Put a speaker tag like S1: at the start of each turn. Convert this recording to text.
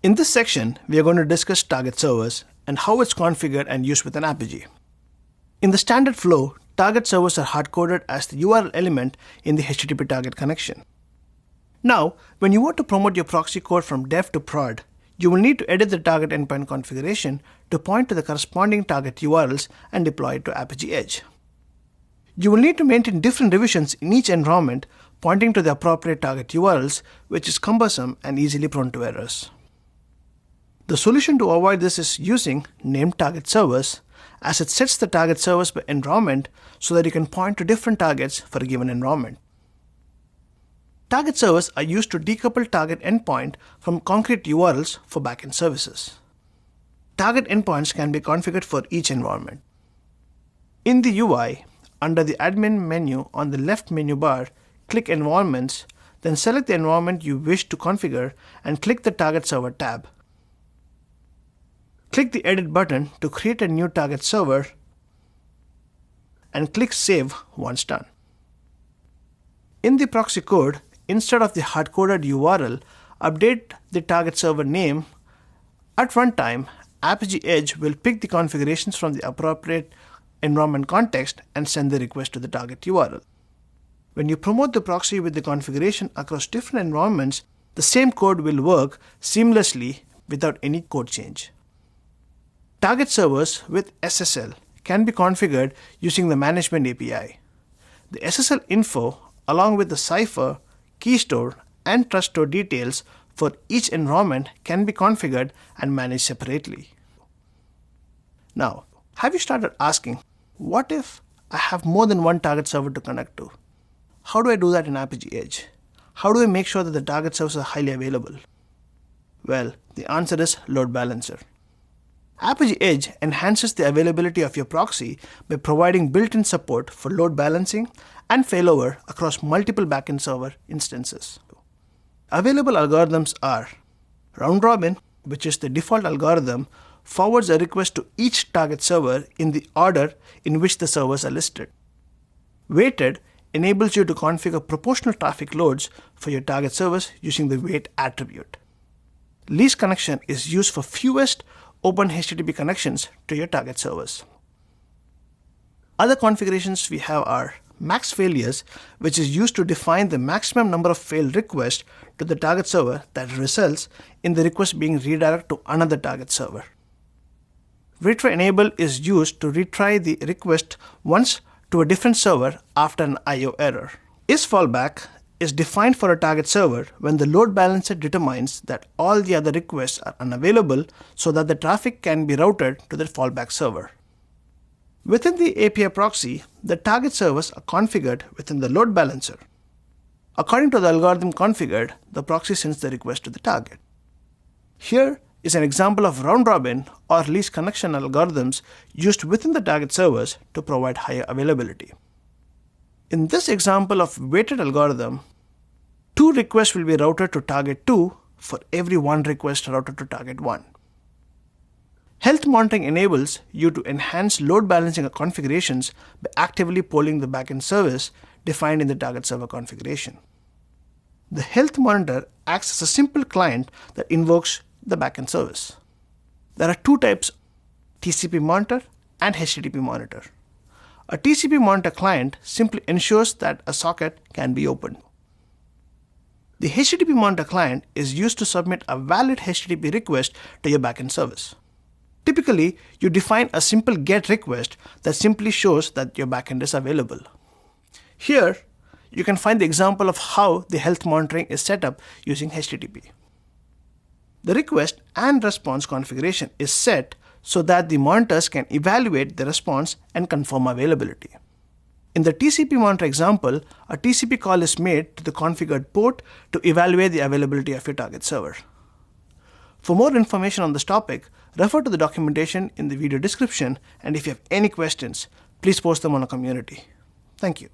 S1: In this section, we are going to discuss target servers and how it's configured and used within Apigee. In the standard flow, target servers are hard-coded as the URL element in the HTTP target connection. Now, when you want to promote your proxy code from dev to prod, you will need to edit the target endpoint configuration to point to the corresponding target URLs and deploy it to Apigee Edge. You will need to maintain different revisions in each environment pointing to the appropriate target URLs, which is cumbersome and easily prone to errors. The solution to avoid this is using named target servers, as it sets the target servers by environment so that you can point to different targets for a given environment. Target servers are used to decouple target endpoint from concrete URLs for backend services. Target endpoints can be configured for each environment. In the UI, under the admin menu on the left menu bar, click Environments, then select the environment you wish to configure and click the Target Server tab. Click the Edit button to create a new target server and click Save once done. In the proxy code, instead of the hard-coded URL, update the target server name. At runtime, Apigee Edge will pick the configurations from the appropriate environment context and send the request to the target URL. When you promote the proxy with the configuration across different environments, the same code will work seamlessly without any code change. Target servers with SSL can be configured using the Management API. The SSL info, along with the cipher, key store, and trust store details for each environment can be configured and managed separately. Now, have you started asking, what if I have more than one target server to connect to? How do I do that in Apigee Edge? How do I make sure that the target servers are highly available? Well, the answer is Load Balancer. Apigee Edge enhances the availability of your proxy by providing built-in support for load balancing and failover across multiple backend server instances. Available algorithms are Round Robin, which is the default algorithm, forwards a request to each target server in the order in which the servers are listed. Weighted enables you to configure proportional traffic loads for your target servers using the weight attribute. Least connection is used for fewest open HTTP connections to your target servers. Other configurations we have are max failures, which is used to define the maximum number of failed requests to the target server that results in the request being redirected to another target server. Retry enable is used to retry the request once to a different server after an I/O error. Is fallback is defined for a target server when the load balancer determines that all the other requests are unavailable so that the traffic can be routed to the fallback server. Within the API proxy, the target servers are configured within the load balancer. According to the algorithm configured, the proxy sends the request to the target. Here is an example of round robin or least connection algorithms used within the target servers to provide higher availability. In this example of weighted algorithm, 2 requests will be routed to target 2 for every 1 request routed to target 1. Health monitoring enables you to enhance load balancing configurations by actively polling the backend service defined in the target server configuration. The health monitor acts as a simple client that invokes the backend service. There are 2 types, TCP monitor and HTTP monitor. A TCP monitor client simply ensures that a socket can be opened. The HTTP monitor client is used to submit a valid HTTP request to your backend service. Typically, you define a simple GET request that simply shows that your backend is available. Here, you can find the example of how the health monitoring is set up using HTTP. The request and response configuration is set so that the monitors can evaluate the response and confirm availability. In the TCP monitor example, a TCP call is made to the configured port to evaluate the availability of your target server. For more information on this topic, refer to the documentation in the video description, and if you have any questions, please post them on our community. Thank you.